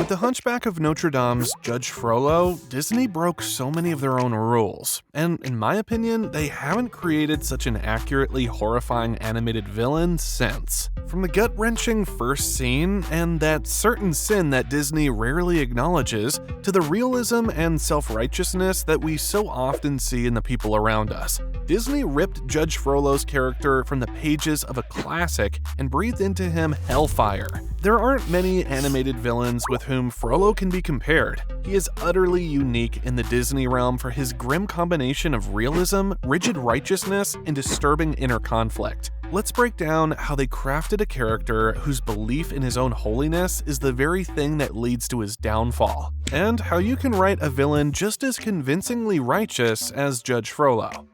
With The Hunchback of Notre Dame's Judge Frollo, Disney broke so many of their own rules, and in my opinion, they haven't created such an accurately horrifying animated villain since. From the gut-wrenching first scene, and that certain sin that Disney rarely acknowledges, to the realism and self-righteousness that we so often see in the people around us, Disney ripped Judge Frollo's character from the pages of a classic and breathed into him hellfire. There aren't many animated villains with whom Frollo can be compared. He is utterly unique in the Disney realm for his grim combination of realism, rigid righteousness, and disturbing inner conflict. Let's break down how they crafted a character whose belief in his own holiness is the very thing that leads to his downfall, and how you can write a villain just as convincingly righteous as Judge Frollo.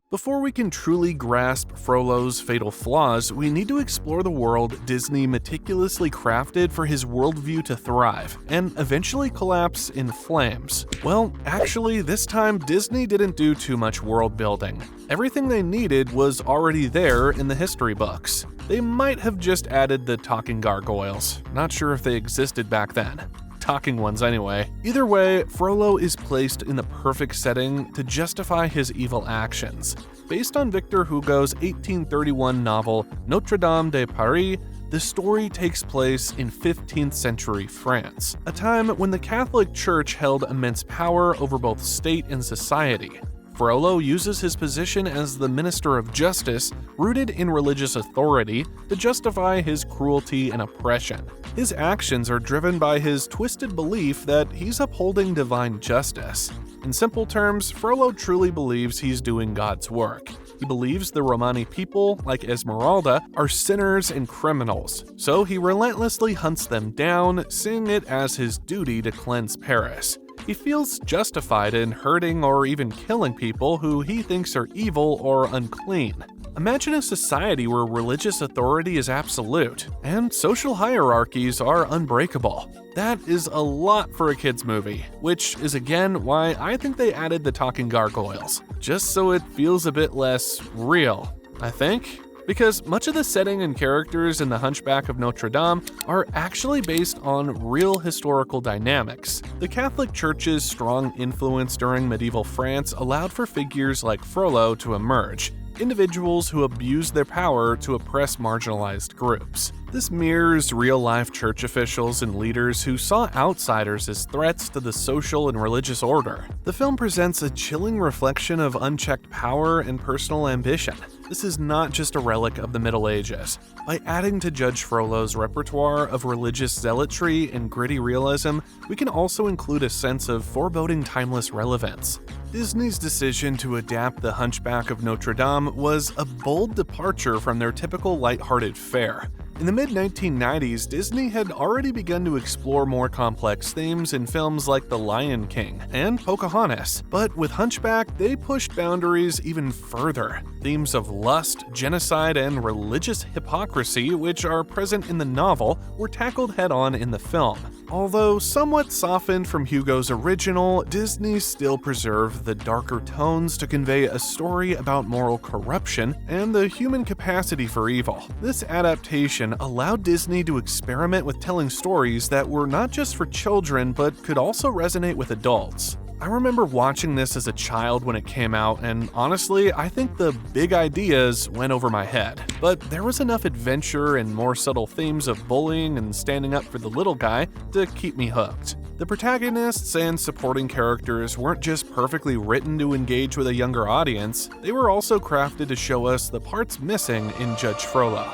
Before we can truly grasp Frollo's fatal flaws, we need to explore the world Disney meticulously crafted for his worldview to thrive, and eventually collapse in flames. Well, actually, this time Disney didn't do too much world building. Everything they needed was already there in the history books. They might have just added the talking gargoyles. Not sure if they existed back then. Talking ones anyway. Either way, Frollo is placed in the perfect setting to justify his evil actions. Based on Victor Hugo's 1831 novel Notre Dame de Paris, the story takes place in 15th century France, a time when the Catholic Church held immense power over both state and society. Frollo uses his position as the minister of justice, rooted in religious authority, to justify his cruelty and oppression. His actions are driven by his twisted belief that he's upholding divine justice. In simple terms, Frollo truly believes he's doing God's work. He believes the Romani people, like Esmeralda, are sinners and criminals, so he relentlessly hunts them down, seeing it as his duty to cleanse Paris. He feels justified in hurting or even killing people who he thinks are evil or unclean. Imagine a society where religious authority is absolute, and social hierarchies are unbreakable. That is a lot for a kid's movie, which is again why I think they added the talking gargoyles, just so it feels a bit less real, I think. Because much of the setting and characters in The Hunchback of Notre Dame are actually based on real historical dynamics. The Catholic Church's strong influence during medieval France allowed for figures like Frollo to emerge, individuals who abused their power to oppress marginalized groups. This mirrors real-life church officials and leaders who saw outsiders as threats to the social and religious order. The film presents a chilling reflection of unchecked power and personal ambition. This is not just a relic of the Middle Ages. By adding to Judge Frollo's repertoire of religious zealotry and gritty realism, we can also include a sense of foreboding timeless relevance. Disney's decision to adapt The Hunchback of Notre Dame was a bold departure from their typical lighthearted fare. In the mid-1990s, Disney had already begun to explore more complex themes in films like The Lion King and Pocahontas, but with Hunchback, they pushed boundaries even further. Themes of lust, genocide, and religious hypocrisy, which are present in the novel, were tackled head-on in the film. Although somewhat softened from Hugo's original, Disney still preserved the darker tones to convey a story about moral corruption and the human capacity for evil. This adaptation allowed Disney to experiment with telling stories that were not just for children but could also resonate with adults. I remember watching this as a child when it came out, and honestly, I think the big ideas went over my head. But there was enough adventure and more subtle themes of bullying and standing up for the little guy to keep me hooked. The protagonists and supporting characters weren't just perfectly written to engage with a younger audience, they were also crafted to show us the parts missing in Judge Frollo.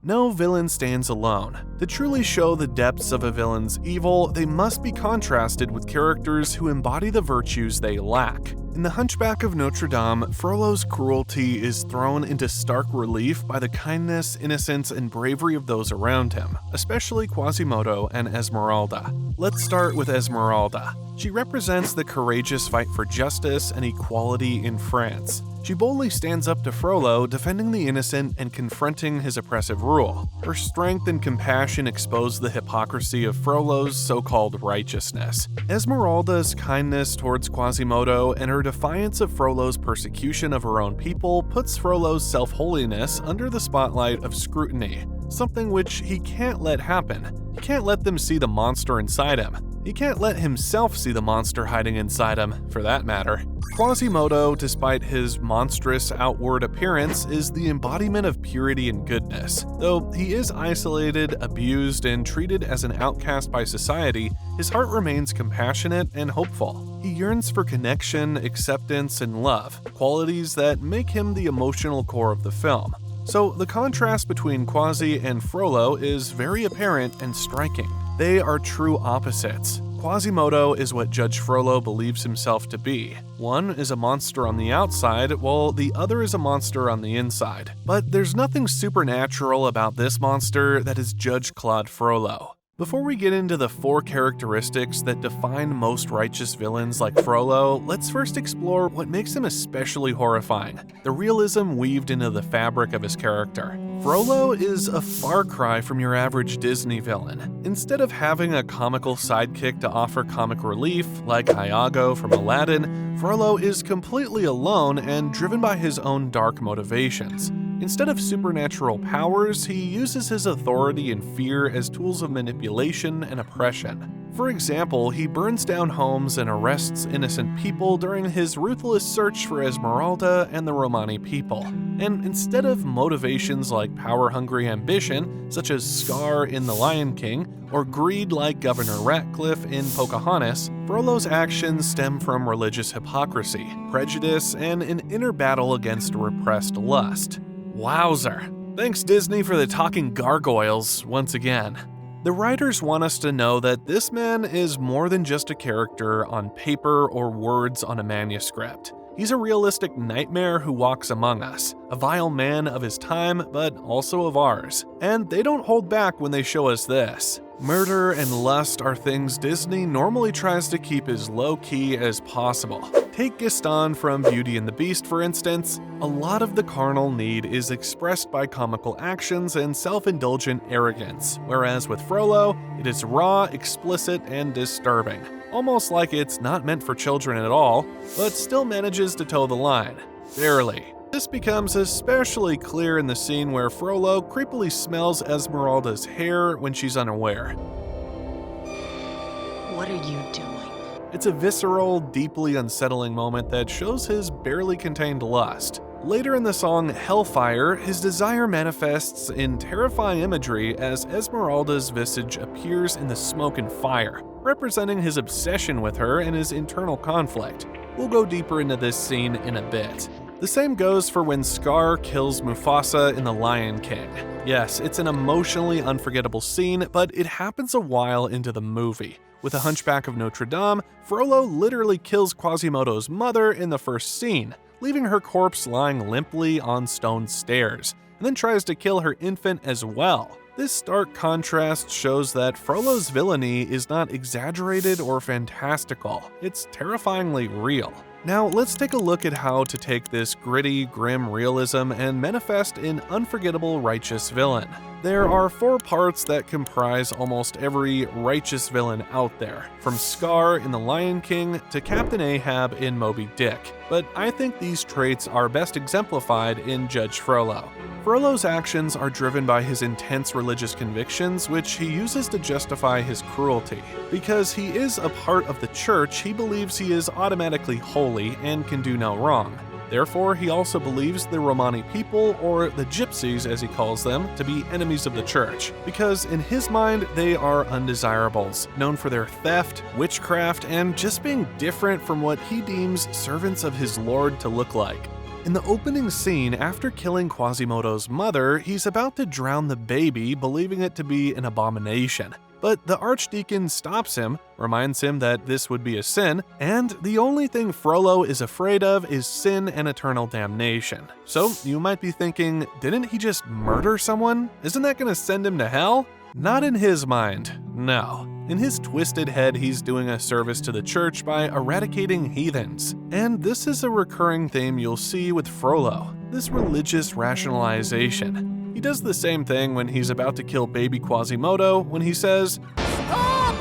No villain stands alone. To truly show the depths of a villain's evil, they must be contrasted with characters who embody the virtues they lack. In The Hunchback of Notre Dame, Frollo's cruelty is thrown into stark relief by the kindness, innocence, and bravery of those around him, especially Quasimodo and Esmeralda. Let's start with Esmeralda. She represents the courageous fight for justice and equality in France. She boldly stands up to Frollo, defending the innocent and confronting his oppressive rule. Her strength and compassion expose the hypocrisy of Frollo's so-called righteousness. Esmeralda's kindness towards Quasimodo and her defiance of Frollo's persecution of her own people puts Frollo's self-holiness under the spotlight of scrutiny, something which he can't let happen. He can't let them see the monster inside him. He can't let himself see the monster hiding inside him, for that matter. Quasimodo, despite his monstrous outward appearance, is the embodiment of purity and goodness. Though he is isolated, abused, and treated as an outcast by society, his heart remains compassionate and hopeful. He yearns for connection, acceptance, and love, qualities that make him the emotional core of the film. So the contrast between Quasi and Frollo is very apparent and striking. They are true opposites. Quasimodo is what Judge Frollo believes himself to be. One is a monster on the outside, while the other is a monster on the inside. But there's nothing supernatural about this monster that is Judge Claude Frollo. Before we get into the 4 characteristics that define most righteous villains like Frollo, let's first explore what makes him especially horrifying, the realism weaved into the fabric of his character. Frollo is a far cry from your average Disney villain. Instead of having a comical sidekick to offer comic relief, like Iago from Aladdin, Frollo is completely alone and driven by his own dark motivations. Instead of supernatural powers, he uses his authority and fear as tools of manipulation and oppression. For example, he burns down homes and arrests innocent people during his ruthless search for Esmeralda and the Romani people. And instead of motivations like power-hungry ambition, such as Scar in The Lion King, or greed like Governor Ratcliffe in Pocahontas, Frollo's actions stem from religious hypocrisy, prejudice, and an inner battle against repressed lust. Wowzer. Thanks Disney for the talking gargoyles once again. The writers want us to know that this man is more than just a character on paper or words on a manuscript. He's a realistic nightmare who walks among us, a vile man of his time, but also of ours. And they don't hold back when they show us this. Murder and lust are things Disney normally tries to keep as low-key as possible. Take Gaston from Beauty and the Beast, for instance. A lot of the carnal need is expressed by comical actions and self-indulgent arrogance, whereas with Frollo, it is raw, explicit, and disturbing. Almost like it's not meant for children at all, but still manages to toe the line. Barely. This becomes especially clear in the scene where Frollo creepily smells Esmeralda's hair when she's unaware. What are you doing? It's a visceral, deeply unsettling moment that shows his barely contained lust. Later in the song Hellfire, his desire manifests in terrifying imagery as Esmeralda's visage appears in the smoke and fire, representing his obsession with her and his internal conflict. We'll go deeper into this scene in a bit. The same goes for when Scar kills Mufasa in The Lion King. Yes, it's an emotionally unforgettable scene, but it happens a while into the movie. With the Hunchback of Notre Dame, Frollo literally kills Quasimodo's mother in the first scene, leaving her corpse lying limply on stone stairs, and then tries to kill her infant as well. This stark contrast shows that Frollo's villainy is not exaggerated or fantastical, it's terrifyingly real. Now let's take a look at how to take this gritty, grim realism and manifest an unforgettable righteous villain. There are 4 parts that comprise almost every righteous villain out there, from Scar in The Lion King to Captain Ahab in Moby Dick, but I think these traits are best exemplified in Judge Frollo. Frollo's actions are driven by his intense religious convictions, which he uses to justify his cruelty. Because he is a part of the church, he believes he is automatically holy and can do no wrong. Therefore, he also believes the Romani people, or the gypsies as he calls them, to be enemies of the church, because in his mind, they are undesirables, known for their theft, witchcraft, and just being different from what he deems servants of his Lord to look like. In the opening scene, after killing Quasimodo's mother, he's about to drown the baby, believing it to be an abomination. But the archdeacon stops him, reminds him that this would be a sin, and the only thing Frollo is afraid of is sin and eternal damnation. So you might be thinking, didn't he just murder someone? Isn't that gonna send him to hell? Not in his mind, no. In his twisted head, he's doing a service to the church by eradicating heathens. And this is a recurring theme you'll see with Frollo, this religious rationalization. He does the same thing when he's about to kill baby Quasimodo when he says, "Stop!"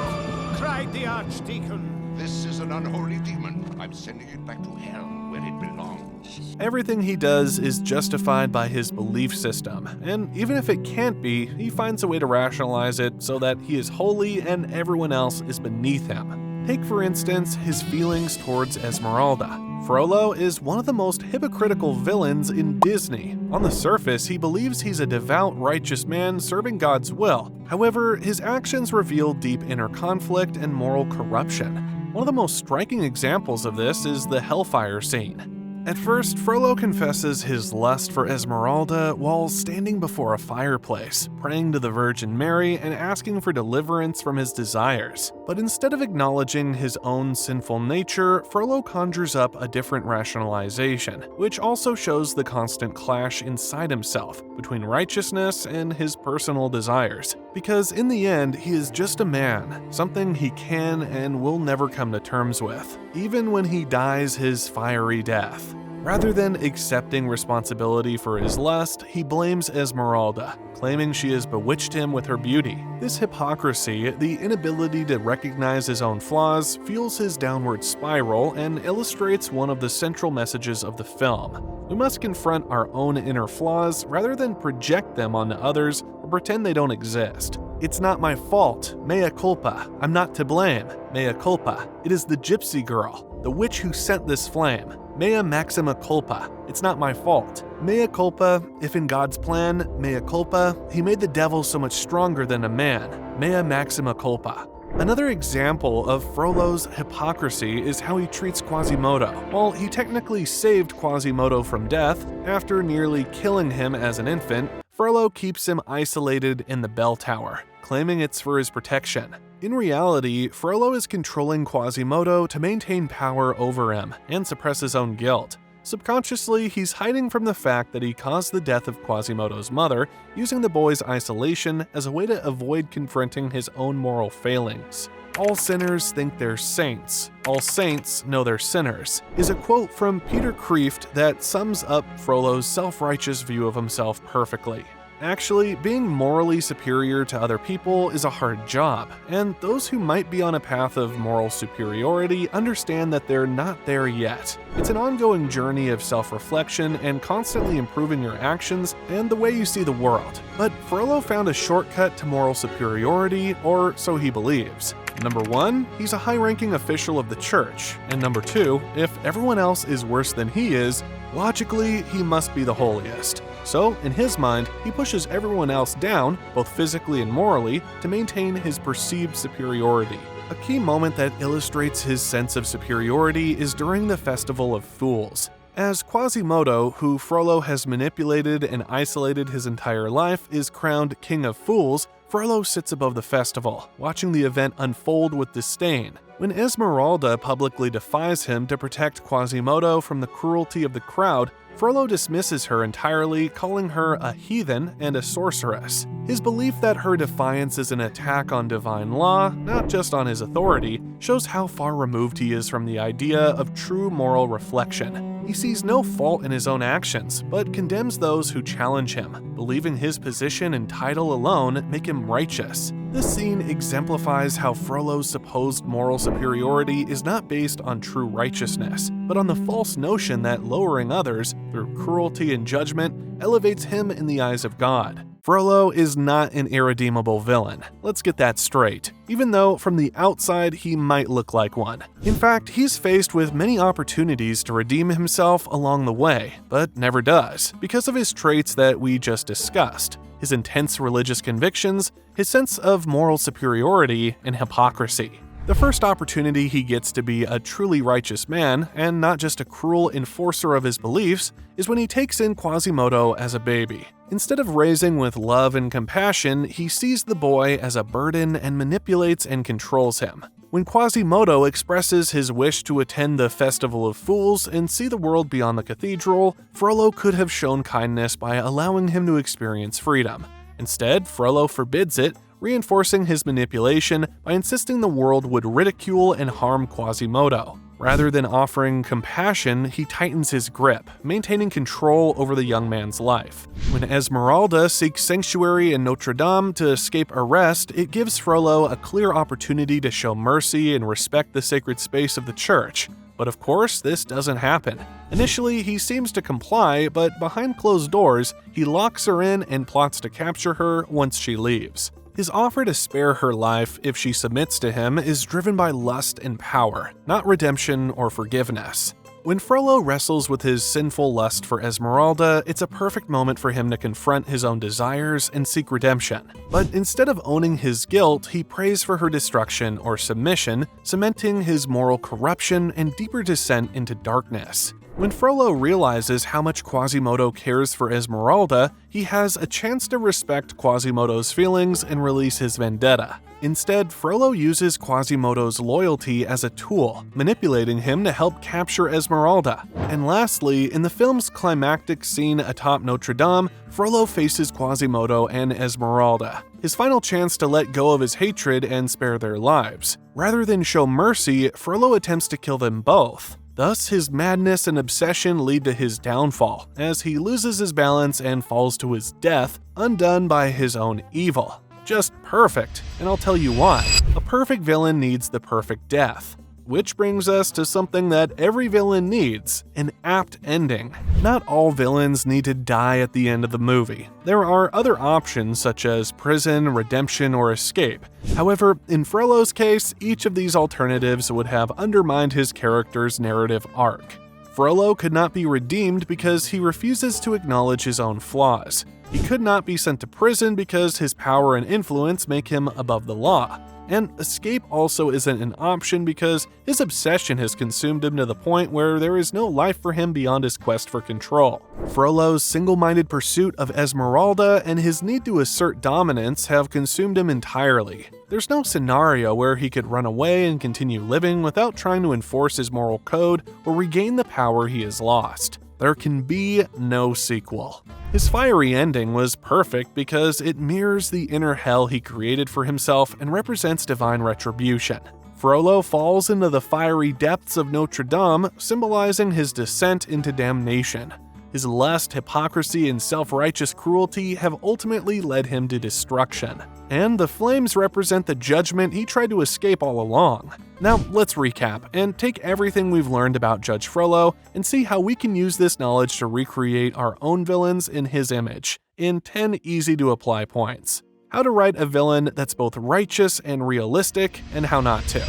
cried the archdeacon. This is is an unholy demon. I'm sending it back to hell where it belongs. Everything he does is justified by his belief system, and even if it can't be, he finds a way to rationalize it so that he is holy and everyone else is beneath him. Take, for instance, his feelings towards Esmeralda. Frollo is one of the most hypocritical villains in Disney. On the surface, he believes he's a devout, righteous man serving God's will. However, his actions reveal deep inner conflict and moral corruption. One of the most striking examples of this is the hellfire scene. At first, Frollo confesses his lust for Esmeralda while standing before a fireplace, praying to the Virgin Mary and asking for deliverance from his desires. But instead of acknowledging his own sinful nature, Frollo conjures up a different rationalization, which also shows the constant clash inside himself between righteousness and his personal desires. Because in the end, he is just a man, something he can and will never come to terms with, even when he dies his fiery death. Rather than accepting responsibility for his lust, he blames Esmeralda, claiming she has bewitched him with her beauty. This hypocrisy, the inability to recognize his own flaws, fuels his downward spiral and illustrates one of the central messages of the film. We must confront our own inner flaws rather than project them onto others or pretend they don't exist. It's not my fault, mea culpa. I'm not to blame, mea culpa. It is the gypsy girl, the witch who sent this flame. Mea maxima culpa. It's not my fault. Mea culpa, if in God's plan, mea culpa, he made the devil so much stronger than a man. Mea maxima culpa. Another example of Frollo's hypocrisy is how he treats Quasimodo. While he technically saved Quasimodo from death after nearly killing him as an infant, Frollo keeps him isolated in the bell tower, claiming it's for his protection. In reality, Frollo is controlling Quasimodo to maintain power over him and suppress his own guilt. Subconsciously, he's hiding from the fact that he caused the death of Quasimodo's mother, using the boy's isolation as a way to avoid confronting his own moral failings. All sinners think they're saints. All saints know they're sinners, is a quote from Peter Kreeft that sums up Frollo's self-righteous view of himself perfectly. Actually, being morally superior to other people is a hard job, and those who might be on a path of moral superiority understand that they're not there yet. It's an ongoing journey of self-reflection and constantly improving your actions and the way you see the world. But Frollo found a shortcut to moral superiority, or so he believes. Number 1, he's a high-ranking official of the church, and number 2, if everyone else is worse than he is, logically, he must be the holiest. So, in his mind, he pushes everyone else down, both physically and morally, to maintain his perceived superiority. A key moment that illustrates his sense of superiority is during the Festival of Fools. As Quasimodo, who Frollo has manipulated and isolated his entire life, is crowned King of Fools, Frollo sits above the festival, watching the event unfold with disdain. When Esmeralda publicly defies him to protect Quasimodo from the cruelty of the crowd, Frollo dismisses her entirely, calling her a heathen and a sorceress. His belief that her defiance is an attack on divine law, not just on his authority, shows how far removed he is from the idea of true moral reflection. He sees no fault in his own actions, but condemns those who challenge him, believing his position and title alone make him righteous. This scene exemplifies how Frollo's supposed moral superiority is not based on true righteousness, but on the false notion that lowering others, through cruelty and judgment, elevates him in the eyes of God. Frollo is not an irredeemable villain. Let's get that straight, even though from the outside he might look like one. In fact, he's faced with many opportunities to redeem himself along the way, but never does, because of his traits that we just discussed: his intense religious convictions, his sense of moral superiority, and hypocrisy. The first opportunity he gets to be a truly righteous man, and not just a cruel enforcer of his beliefs, is when he takes in Quasimodo as a baby. Instead of raising with love and compassion, he sees the boy as a burden and manipulates and controls him. When Quasimodo expresses his wish to attend the Festival of Fools and see the world beyond the cathedral, Frollo could have shown kindness by allowing him to experience freedom. Instead, Frollo forbids it, reinforcing his manipulation by insisting the world would ridicule and harm Quasimodo. Rather than offering compassion, he tightens his grip, maintaining control over the young man's life. When Esmeralda seeks sanctuary in Notre Dame to escape arrest, it gives Frollo a clear opportunity to show mercy and respect the sacred space of the church. But of course, this doesn't happen. Initially, he seems to comply, but behind closed doors, he locks her in and plots to capture her once she leaves. His offer to spare her life if she submits to him is driven by lust and power, not redemption or forgiveness. When Frollo wrestles with his sinful lust for Esmeralda, it's a perfect moment for him to confront his own desires and seek redemption. But instead of owning his guilt, he prays for her destruction or submission, cementing his moral corruption and deeper descent into darkness. When Frollo realizes how much Quasimodo cares for Esmeralda, he has a chance to respect Quasimodo's feelings and release his vendetta. Instead, Frollo uses Quasimodo's loyalty as a tool, manipulating him to help capture Esmeralda. And lastly, in the film's climactic scene atop Notre Dame, Frollo faces Quasimodo and Esmeralda, his final chance to let go of his hatred and spare their lives. Rather than show mercy, Frollo attempts to kill them both. Thus, his madness and obsession lead to his downfall, as he loses his balance and falls to his death, undone by his own evil. Just perfect, and I'll tell you why. A perfect villain needs the perfect death. Which brings us to something that every villain needs, an apt ending. Not all villains need to die at the end of the movie. There are other options such as prison, redemption, or escape. However, in Frollo's case, each of these alternatives would have undermined his character's narrative arc. Frollo could not be redeemed because he refuses to acknowledge his own flaws. He could not be sent to prison because his power and influence make him above the law. And escape also isn't an option because his obsession has consumed him to the point where there is no life for him beyond his quest for control. Frollo's single-minded pursuit of Esmeralda and his need to assert dominance have consumed him entirely. There's no scenario where he could run away and continue living without trying to enforce his moral code or regain the power he has lost. There can be no sequel. His fiery ending was perfect because it mirrors the inner hell he created for himself and represents divine retribution. Frollo falls into the fiery depths of Notre Dame, symbolizing his descent into damnation. His lust, hypocrisy, and self-righteous cruelty have ultimately led him to destruction. And the flames represent the judgment he tried to escape all along. Now, let's recap and take everything we've learned about Judge Frollo and see how we can use this knowledge to recreate our own villains in his image, in 10 easy-to-apply points. How to write a villain that's both righteous and realistic, and how not to.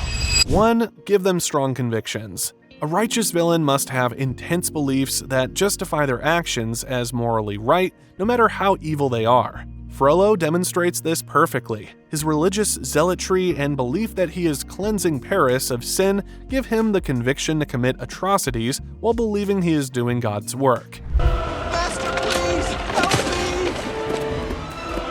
1. Give them strong convictions. A righteous villain must have intense beliefs that justify their actions as morally right, no matter how evil they are. Frollo demonstrates this perfectly. His religious zealotry and belief that he is cleansing Paris of sin give him the conviction to commit atrocities while believing he is doing God's work. Master, please, help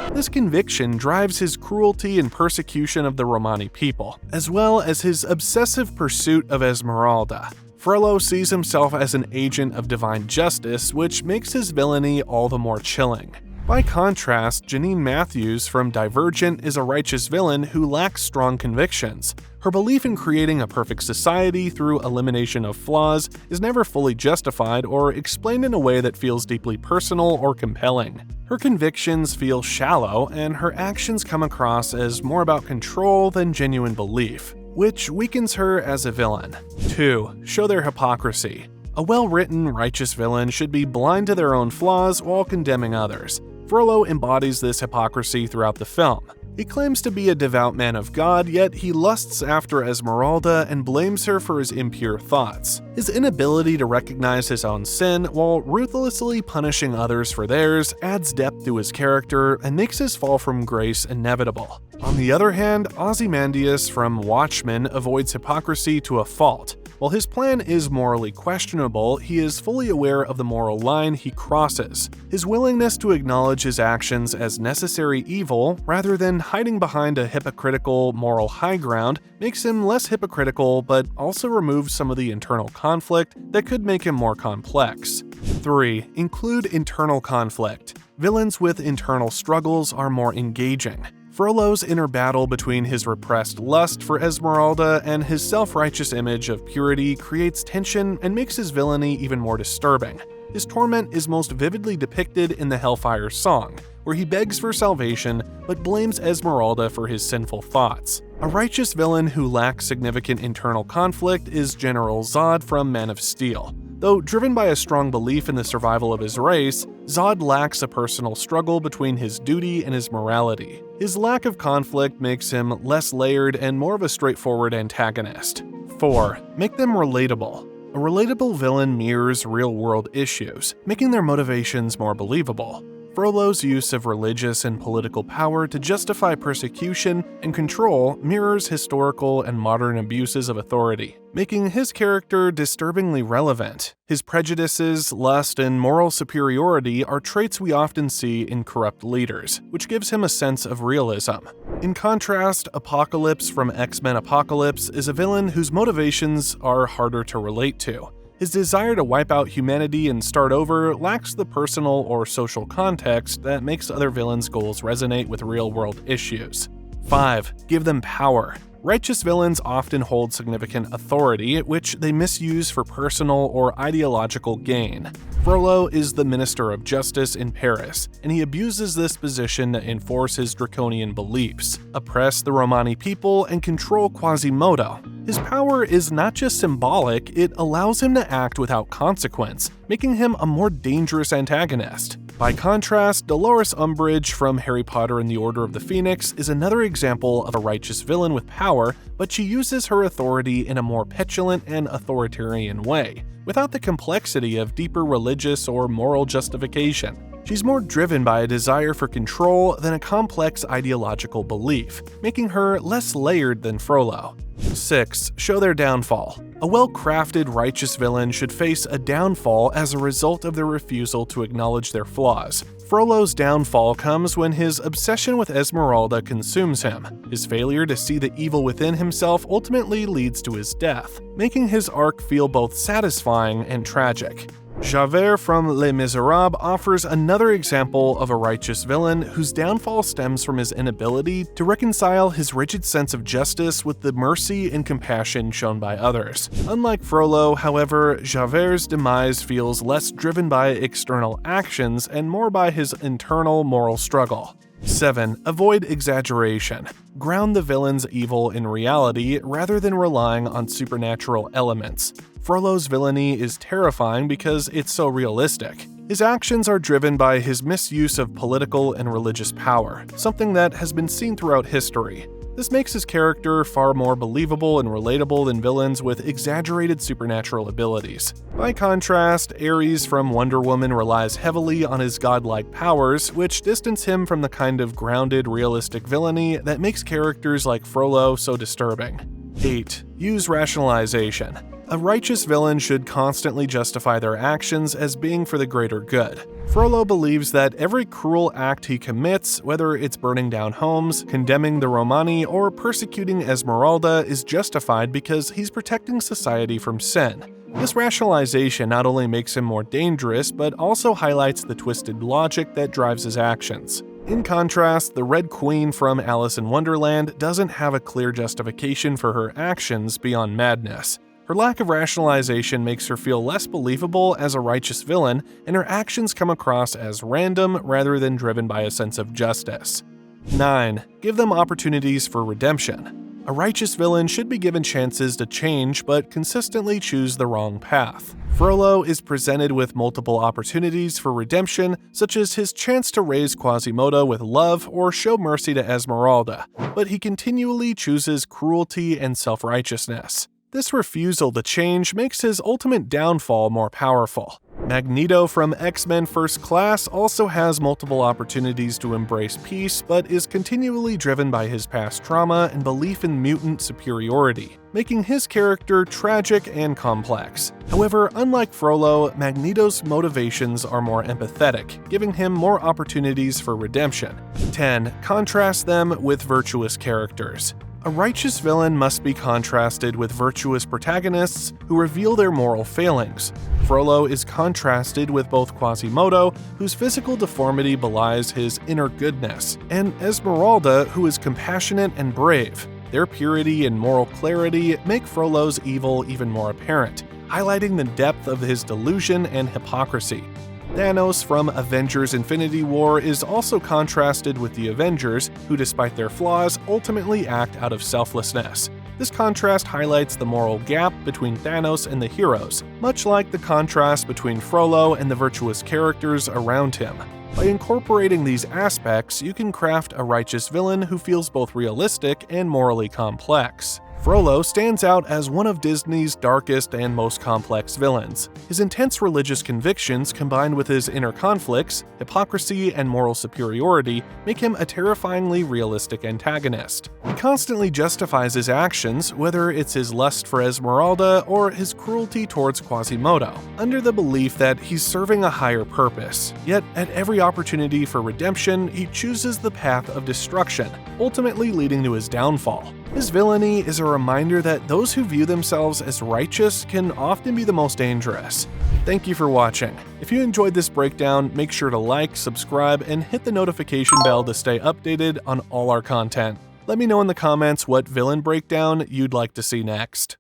me! This conviction drives his cruelty and persecution of the Romani people, as well as his obsessive pursuit of Esmeralda. Frollo sees himself as an agent of divine justice, which makes his villainy all the more chilling. By contrast, Janine Matthews from Divergent is a righteous villain who lacks strong convictions. Her belief in creating a perfect society through elimination of flaws is never fully justified or explained in a way that feels deeply personal or compelling. Her convictions feel shallow, and her actions come across as more about control than genuine belief, which weakens her as a villain. 2. Show their hypocrisy. A well-written, righteous villain should be blind to their own flaws while condemning others. Frollo embodies this hypocrisy throughout the film. He claims to be a devout man of God, yet he lusts after Esmeralda and blames her for his impure thoughts. His inability to recognize his own sin while ruthlessly punishing others for theirs adds depth to his character and makes his fall from grace inevitable. On the other hand, Ozymandias from Watchmen avoids hypocrisy to a fault. While his plan is morally questionable, he is fully aware of the moral line he crosses. His willingness to acknowledge his actions as necessary evil, rather than hiding behind a hypocritical moral high ground, makes him less hypocritical but also removes some of the internal conflict that could make him more complex. 3. Include internal conflict. Villains with internal struggles are more engaging. Frollo's inner battle between his repressed lust for Esmeralda and his self-righteous image of purity creates tension and makes his villainy even more disturbing. His torment is most vividly depicted in the Hellfire song, where he begs for salvation but blames Esmeralda for his sinful thoughts. A righteous villain who lacks significant internal conflict is General Zod from Man of Steel. Though driven by a strong belief in the survival of his race, Zod lacks a personal struggle between his duty and his morality. His lack of conflict makes him less layered and more of a straightforward antagonist. 4. Make them relatable. A relatable villain mirrors real-world issues, making their motivations more believable. Frollo's use of religious and political power to justify persecution and control mirrors historical and modern abuses of authority, making his character disturbingly relevant. His prejudices, lust, and moral superiority are traits we often see in corrupt leaders, which gives him a sense of realism. In contrast, Apocalypse from X-Men Apocalypse is a villain whose motivations are harder to relate to. His desire to wipe out humanity and start over lacks the personal or social context that makes other villains' goals resonate with real-world issues. 5. Give them power. Righteous villains often hold significant authority, which they misuse for personal or ideological gain. Frollo is the Minister of Justice in Paris, and he abuses this position to enforce his draconian beliefs, oppress the Romani people, and control Quasimodo. His power is not just symbolic, it allows him to act without consequence, making him a more dangerous antagonist. By contrast, Dolores Umbridge from Harry Potter and the Order of the Phoenix is another example of a righteous villain with power, but she uses her authority in a more petulant and authoritarian way, without the complexity of deeper religious or moral justification. She's more driven by a desire for control than a complex ideological belief, making her less layered than Frollo. 6. Show their downfall. A well-crafted righteous villain should face a downfall as a result of their refusal to acknowledge their flaws. Frollo's downfall comes when his obsession with Esmeralda consumes him. His failure to see the evil within himself ultimately leads to his death, making his arc feel both satisfying and tragic. Javert from Les Miserables offers another example of a righteous villain whose downfall stems from his inability to reconcile his rigid sense of justice with the mercy and compassion shown by others. Unlike Frollo, however, Javert's demise feels less driven by external actions and more by his internal moral struggle. 7. Avoid exaggeration. Ground the villain's evil in reality rather than relying on supernatural elements. Frollo's villainy is terrifying because it's so realistic. His actions are driven by his misuse of political and religious power, something that has been seen throughout history. This makes his character far more believable and relatable than villains with exaggerated supernatural abilities. By contrast, Ares from Wonder Woman relies heavily on his godlike powers, which distance him from the kind of grounded, realistic villainy that makes characters like Frollo so disturbing. 8. Use rationalization. A righteous villain should constantly justify their actions as being for the greater good. Frollo believes that every cruel act he commits, whether it's burning down homes, condemning the Romani, or persecuting Esmeralda, is justified because he's protecting society from sin. This rationalization not only makes him more dangerous, but also highlights the twisted logic that drives his actions. In contrast, the Red Queen from Alice in Wonderland doesn't have a clear justification for her actions beyond madness. Her lack of rationalization makes her feel less believable as a righteous villain, and her actions come across as random rather than driven by a sense of justice. 9. Give them opportunities for redemption. A righteous villain should be given chances to change but consistently choose the wrong path. Frollo is presented with multiple opportunities for redemption, such as his chance to raise Quasimodo with love or show mercy to Esmeralda, but he continually chooses cruelty and self-righteousness. This refusal to change makes his ultimate downfall more powerful. Magneto from X-Men First Class also has multiple opportunities to embrace peace, but is continually driven by his past trauma and belief in mutant superiority, making his character tragic and complex. However, unlike Frollo, Magneto's motivations are more empathetic, giving him more opportunities for redemption. 10. Contrast them with virtuous characters. A righteous villain must be contrasted with virtuous protagonists who reveal their moral failings. Frollo is contrasted with both Quasimodo, whose physical deformity belies his inner goodness, and Esmeralda, who is compassionate and brave. Their purity and moral clarity make Frollo's evil even more apparent, highlighting the depth of his delusion and hypocrisy. Thanos from Avengers Infinity War is also contrasted with the Avengers, who despite their flaws ultimately act out of selflessness. This contrast highlights the moral gap between Thanos and the heroes, much like the contrast between Frollo and the virtuous characters around him. By incorporating these aspects, you can craft a righteous villain who feels both realistic and morally complex. Frollo stands out as one of Disney's darkest and most complex villains. His intense religious convictions combined with his inner conflicts, hypocrisy, and moral superiority make him a terrifyingly realistic antagonist. He constantly justifies his actions, whether it's his lust for Esmeralda or his cruelty towards Quasimodo, under the belief that he's serving a higher purpose. Yet, at every opportunity for redemption, he chooses the path of destruction, ultimately leading to his downfall. His villainy is a reminder that those who view themselves as righteous can often be the most dangerous. Thank you for watching. If you enjoyed this breakdown, make sure to like, subscribe, and hit the notification bell to stay updated on all our content. Let me know in the comments what villain breakdown you'd like to see next.